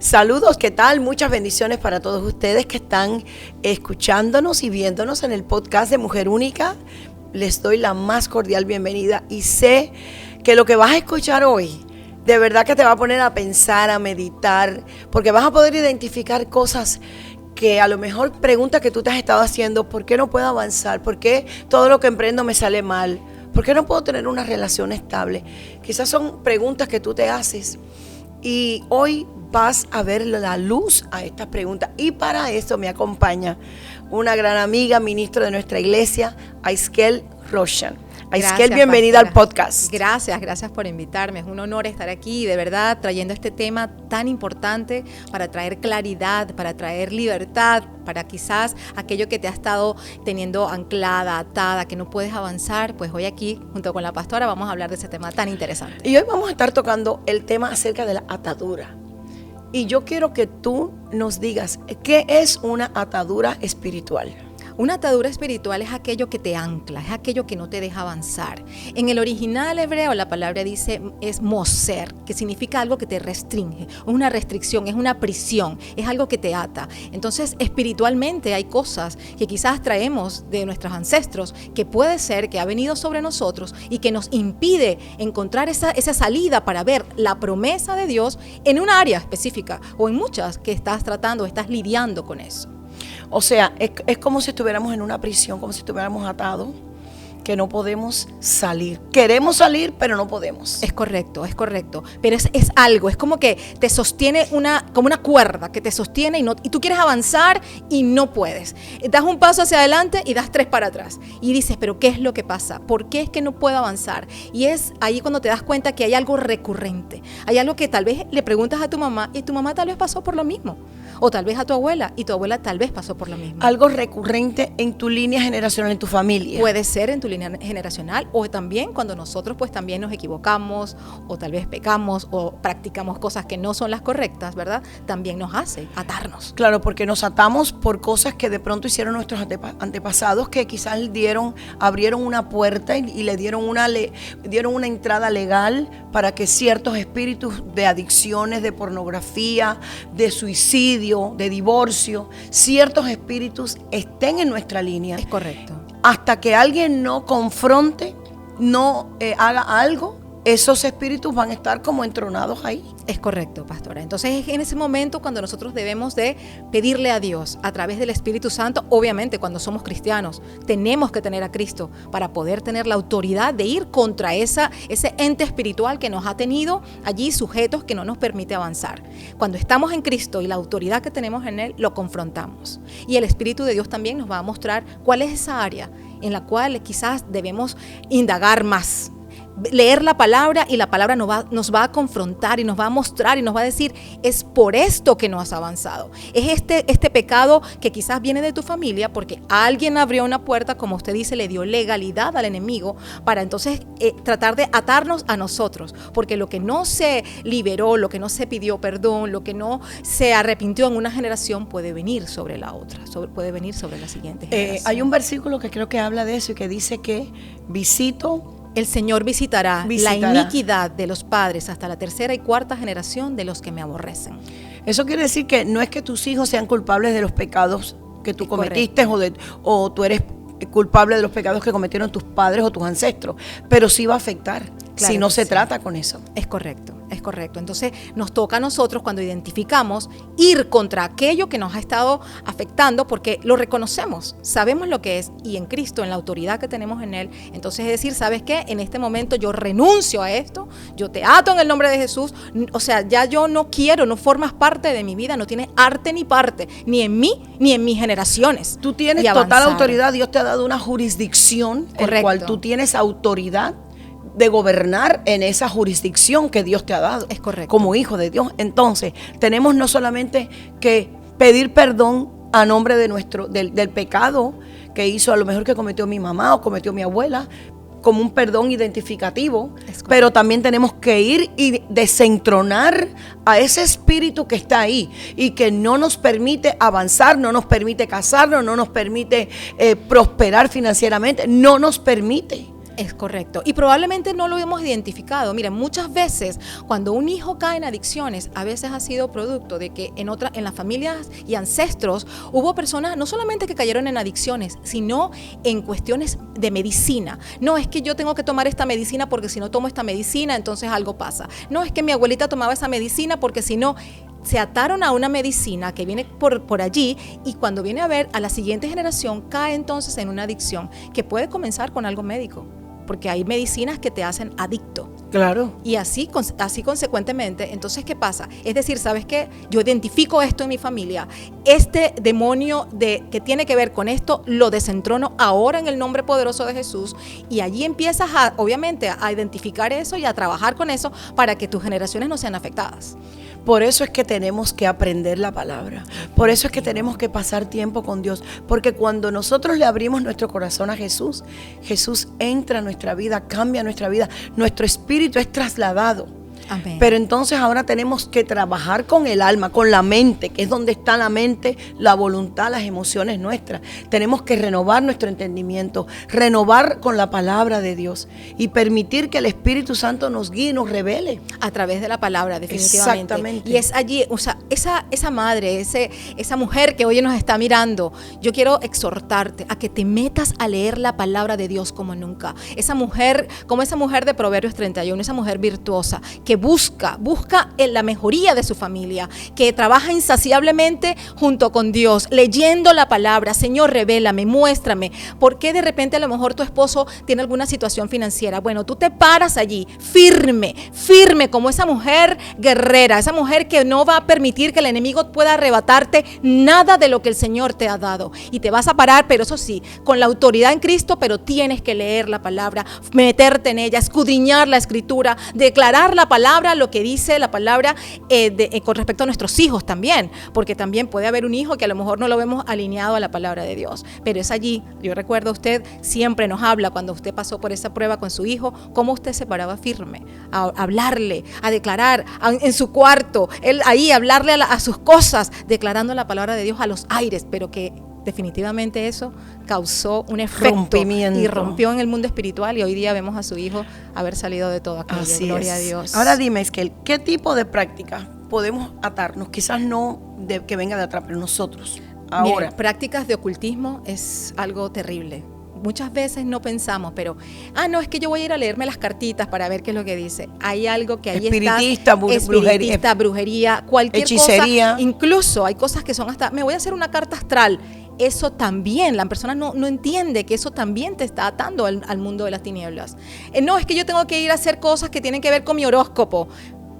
Saludos, ¿qué tal? Muchas bendiciones para todos ustedes que están escuchándonos y viéndonos en el podcast de Mujer Única. Les doy la más cordial bienvenida y sé que lo que vas a escuchar hoy de verdad que te va a poner a pensar, a meditar, porque vas a poder identificar cosas que a lo mejor preguntas que tú te has estado haciendo: ¿por qué no puedo avanzar? ¿Por qué todo lo que emprendo me sale mal? ¿Por qué no puedo tener una relación estable? Quizás son preguntas que tú te haces y hoy vas a ver la luz a estas preguntas. Y para eso me acompaña una gran amiga, ministro de nuestra iglesia, Aisquel Roshan. Aisquel, bienvenida al podcast. Gracias por invitarme. Es un honor estar aquí, de verdad, trayendo este tema tan importante para traer claridad, para traer libertad, para quizás aquello que te ha estado teniendo anclada, atada, que no puedes avanzar. Pues hoy aquí, junto con la pastora, vamos a hablar de ese tema tan interesante. Y hoy vamos a estar tocando el tema acerca de la atadura. Y yo quiero que tú nos digas, ¿qué es una atadura espiritual? Una atadura espiritual es aquello que te ancla, es aquello que no te deja avanzar. En el original hebreo la palabra dice es moser, que significa algo que te restringe, es una restricción, es una prisión, es algo que te ata. Entonces espiritualmente hay cosas que quizás traemos de nuestros ancestros, que puede ser que ha venido sobre nosotros y que nos impide encontrar esa salida para ver la promesa de Dios en un área específica o en muchas que estás tratando, estás lidiando con eso. O sea, es como si estuviéramos en una prisión, como si estuviéramos atados, que no podemos salir. Queremos salir, pero no podemos. Es correcto. Pero es algo, es como que te sostiene como una cuerda que te sostiene y tú quieres avanzar y no puedes. Das un paso hacia adelante y das 3 para atrás. Y dices, ¿pero qué es lo que pasa? ¿Por qué es que no puedo avanzar? Y es ahí cuando te das cuenta que hay algo recurrente. Hay algo que tal vez le preguntas a tu mamá y tu mamá tal vez pasó por lo mismo. O tal vez a tu abuela y tu abuela tal vez pasó por lo mismo. Algo recurrente en tu línea generacional, en tu familia. Puede ser en tu línea generacional o también cuando nosotros pues también nos equivocamos o tal vez pecamos o practicamos cosas que no son las correctas, ¿verdad? También nos hace atarnos. Claro, porque nos atamos por cosas que de pronto hicieron nuestros antepasados, que quizás abrieron una puerta y le dieron una entrada legal para que ciertos espíritus de adicciones, de pornografía, de suicidio, de divorcio, ciertos espíritus estén en nuestra línea. Es correcto. Hasta que alguien no confronte, no haga algo, esos espíritus van a estar como entronados ahí. Es correcto, pastora. Entonces es en ese momento cuando nosotros debemos de pedirle a Dios a través del Espíritu Santo. Obviamente cuando somos cristianos tenemos que tener a Cristo para poder tener la autoridad de ir contra ese ente espiritual que nos ha tenido allí sujetos, que no nos permite avanzar. Cuando estamos en Cristo y la autoridad que tenemos en Él, lo confrontamos. Y el Espíritu de Dios también nos va a mostrar cuál es esa área en la cual quizás debemos indagar más. Leer la palabra y la palabra nos va a confrontar y nos va a mostrar y nos va a decir, es por esto que no has avanzado. Es este pecado que quizás viene de tu familia porque alguien abrió una puerta, como usted dice, le dio legalidad al enemigo para entonces tratar de atarnos a nosotros, porque lo que no se liberó, lo que no se pidió perdón, lo que no se arrepintió en una generación puede venir sobre la otra, puede venir sobre la siguiente generación. Hay un versículo que creo que habla de eso y que dice que el Señor visitará la iniquidad de los padres hasta la 3ª y 4ª generación de los que me aborrecen. Eso quiere decir que no es que tus hijos sean culpables de los pecados que tú cometiste o tú eres culpable de los pecados que cometieron tus padres o tus ancestros, pero sí va a afectar si no se trata con eso. Es correcto. Entonces nos toca a nosotros, cuando identificamos, ir contra aquello que nos ha estado afectando, porque lo reconocemos, sabemos lo que es, y en Cristo, en la autoridad que tenemos en Él, entonces es decir, ¿sabes qué? En este momento yo renuncio a esto, yo te ato en el nombre de Jesús, o sea, ya yo no quiero, no formas parte de mi vida, no tienes arte ni parte, ni en mí, ni en mis generaciones. Tú tienes total autoridad, Dios te ha dado una jurisdicción en la cual tú tienes autoridad de gobernar en esa jurisdicción que Dios te ha dado. Es correcto. Como hijo de Dios. Entonces, tenemos no solamente que pedir perdón a nombre de del pecado que hizo, a lo mejor que cometió mi mamá o cometió mi abuela, como un perdón identificativo, pero también tenemos que ir y desentronar a ese espíritu que está ahí y que no nos permite avanzar, no nos permite casarnos, no nos permite prosperar financieramente, no nos permite. Es correcto. Y probablemente no lo hemos identificado. Miren, muchas veces cuando un hijo cae en adicciones, a veces ha sido producto de que en las familias y ancestros hubo personas no solamente que cayeron en adicciones, sino en cuestiones de medicina. No es que yo tengo que tomar esta medicina porque si no tomo esta medicina, entonces algo pasa. No es que mi abuelita tomaba esa medicina porque si no... Se ataron a una medicina que viene por allí y cuando viene a ver a la siguiente generación cae entonces en una adicción que puede comenzar con algo médico, porque hay medicinas que te hacen adicto. Claro. Y así consecuentemente, entonces, ¿qué pasa? Es decir, ¿sabes qué? Yo identifico esto en mi familia. Este demonio que tiene que ver con esto, lo desentrono ahora en el nombre poderoso de Jesús. Y allí empiezas, obviamente, a identificar eso y a trabajar con eso para que tus generaciones no sean afectadas. Por eso es que tenemos que aprender la palabra. Por eso es que tenemos que pasar tiempo con Dios. Porque cuando nosotros le abrimos nuestro corazón a Jesús, Jesús entra a nuestra vida, cambia nuestra vida. Nuestro espíritu es trasladado. Amén. Pero entonces ahora tenemos que trabajar con el alma, con la mente, que es donde está la mente, la voluntad, las emociones nuestras. Tenemos que renovar nuestro entendimiento, renovar con la palabra de Dios y permitir que el Espíritu Santo nos guíe y nos revele. A través de la palabra, definitivamente. Exactamente. Y es allí, o sea, esa madre, esa mujer que hoy nos está mirando, yo quiero exhortarte a que te metas a leer la palabra de Dios como nunca. Esa mujer, como esa mujer de Proverbios 31, esa mujer virtuosa, que busca en la mejoría de su familia, que trabaja insaciablemente junto con Dios, leyendo la palabra. Señor, revélame, muéstrame, ¿por qué de repente a lo mejor tu esposo tiene alguna situación financiera? Bueno, tú te paras allí, firme como esa mujer guerrera, esa mujer que no va a permitir que el enemigo pueda arrebatarte nada de lo que el Señor te ha dado. Y te vas a parar, pero eso sí, con la autoridad en Cristo, pero tienes que leer la palabra, meterte en ella, escudriñar la escritura, declarar la palabra, lo que dice la palabra con respecto a nuestros hijos también, porque también puede haber un hijo que a lo mejor no lo vemos alineado a la palabra de Dios, pero es allí. Yo recuerdo, usted siempre nos habla cuando usted pasó por esa prueba con su hijo, cómo usted se paraba firme a hablarle, a declarar en su cuarto, él ahí hablarle a sus cosas, declarando la palabra de Dios a los aires, pero que definitivamente eso causó un efecto rompimiento y rompió en el mundo espiritual, y hoy día vemos a su hijo haber salido de todo aquello. Así Gloria es. a Dios. Ahora dime, Esquel, ¿qué tipo de prácticas podemos atarnos? Quizás no que venga de atrás, pero nosotros ahora. Miren, prácticas de ocultismo es algo terrible. Muchas veces no pensamos, pero, no, es que yo voy a ir a leerme las cartitas para ver qué es lo que dice. Hay algo que ahí está. Espiritista, brujería, cualquier hechicería. Cosa. Incluso hay cosas que son hasta, me voy a hacer una carta astral. Eso también, la persona no entiende que eso también te está atando al mundo de las tinieblas. No, es que yo tengo que ir a hacer cosas que tienen que ver con mi horóscopo.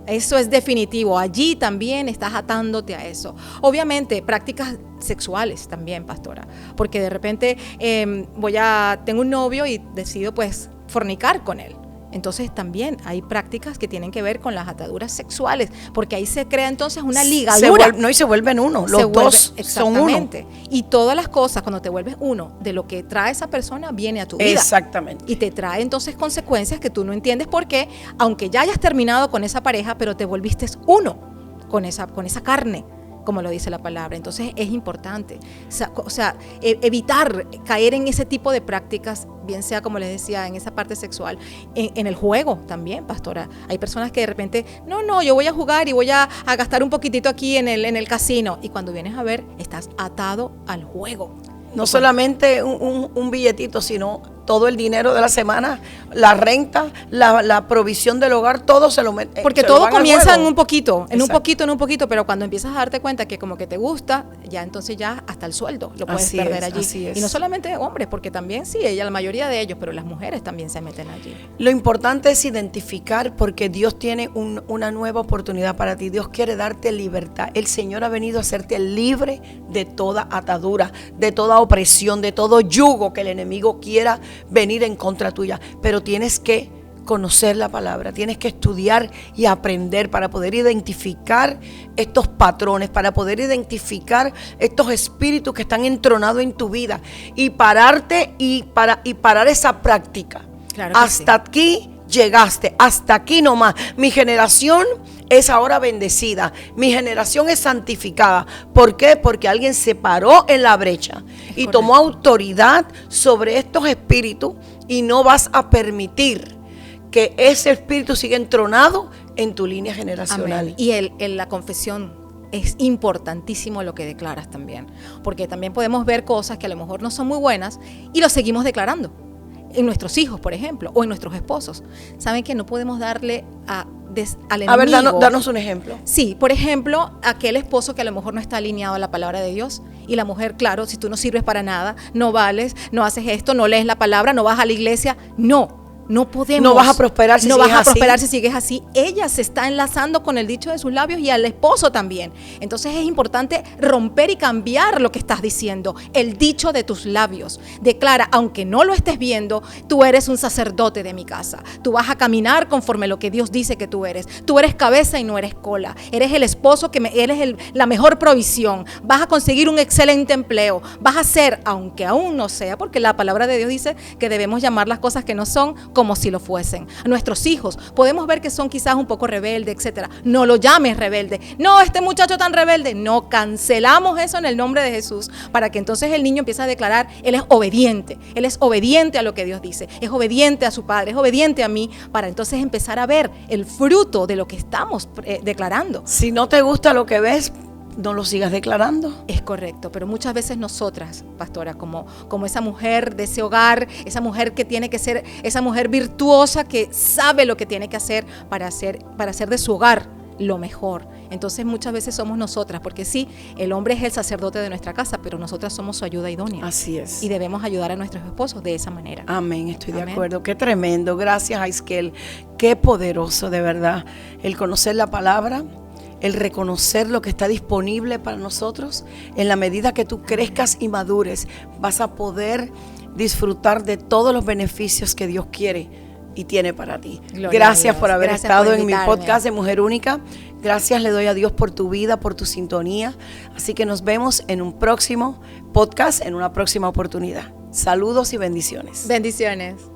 Eso es definitivo. Allí también estás atándote a eso. Obviamente, prácticas sexuales también, pastora. Porque de repente tengo un novio y decido pues fornicar con él. Entonces también hay prácticas que tienen que ver con las ataduras sexuales, porque ahí se crea entonces una ligadura. Y se vuelven uno, los dos son uno. Y todas las cosas, cuando te vuelves uno, de lo que trae esa persona viene a tu vida. Exactamente. Y te trae entonces consecuencias que tú no entiendes por qué, aunque ya hayas terminado con esa pareja, pero te volviste uno con esa carne, como lo dice la palabra. Entonces es importante, evitar caer en ese tipo de prácticas, bien sea, como les decía, en esa parte sexual, en el juego también, pastora. Hay personas que de repente, no, yo voy a jugar y voy a gastar un poquitito aquí en el casino, y cuando vienes a ver, estás atado al juego. No solamente un billetito, sino todo el dinero de la semana, la renta, la provisión del hogar, todo se lo mete. Porque todo comienza en un poquito, pero cuando empiezas a darte cuenta que como que te gusta, ya entonces ya hasta el sueldo lo puedes perder allí. Así es. Y no solamente hombres, porque también sí, la mayoría de ellos, pero las mujeres también se meten allí. Lo importante es identificar, porque Dios tiene una nueva oportunidad para ti. Dios quiere darte libertad. El Señor ha venido a hacerte libre de toda atadura, de toda opresión, de todo yugo que el enemigo quiera venir en contra tuya, pero tienes que conocer la palabra, tienes que estudiar y aprender para poder identificar estos patrones, para poder identificar estos espíritus que están entronados en tu vida y pararte y parar esa práctica. Claro que hasta sí. Aquí llegaste, hasta aquí nomás. Mi generación es ahora bendecida, mi generación es santificada. ¿Por qué? Porque alguien se paró en la brecha y tomó autoridad sobre estos espíritus y no vas a permitir que ese espíritu siga entronado en tu línea generacional. Amén. Y la confesión es importantísimo lo que declaras también, porque también podemos ver cosas que a lo mejor no son muy buenas y lo seguimos declarando en nuestros hijos, por ejemplo, o en nuestros esposos. Saben que no podemos darle al enemigo. A ver, danos un ejemplo. Sí, por ejemplo, aquel esposo que a lo mejor no está alineado a la palabra de Dios y la mujer, claro, si tú no sirves para nada, no vales, no haces esto, no lees la palabra, no vas a la iglesia, no podemos. No vas a prosperar si sigues así. Ella se está enlazando con el dicho de sus labios y al esposo también. Entonces es importante romper y cambiar lo que estás diciendo. El dicho de tus labios. Declara, aunque no lo estés viendo, tú eres un sacerdote de mi casa. Tú vas a caminar conforme lo que Dios dice que tú eres. Tú eres cabeza y no eres cola. Eres el esposo eres la mejor provisión. Vas a conseguir un excelente empleo. Vas a ser, aunque aún no sea, porque la palabra de Dios dice que debemos llamar las cosas que no son como si lo fuesen. A nuestros hijos podemos ver que son quizás un poco rebeldes, etcétera. No lo llames rebelde. No, este muchacho tan rebelde. No, cancelamos eso en el nombre de Jesús para que entonces el niño empiece a declarar, él es obediente. Él es obediente a lo que Dios dice. Es obediente a su padre, es obediente a mí, para entonces empezar a ver el fruto de lo que estamos declarando. Si no te gusta lo que ves, no lo sigas declarando. Es correcto, pero muchas veces nosotras, pastora, como esa mujer de ese hogar, esa mujer que tiene que ser, esa mujer virtuosa que sabe lo que tiene que hacer para hacer de su hogar lo mejor. Entonces muchas veces somos nosotras, porque sí, el hombre es el sacerdote de nuestra casa, pero nosotras somos su ayuda idónea. Así es. Y debemos ayudar a nuestros esposos de esa manera. Amén, estoy de acuerdo. Qué tremendo. Gracias, Aiskel. Qué poderoso, de verdad, el conocer la palabra, el reconocer lo que está disponible para nosotros. En la medida que tú crezcas y madures, vas a poder disfrutar de todos los beneficios que Dios quiere y tiene para ti. Gracias por haber estado en mi podcast de Mujer Única. Gracias le doy a Dios por tu vida, por tu sintonía. Así que nos vemos en un próximo podcast, en una próxima oportunidad. Saludos y bendiciones. Bendiciones.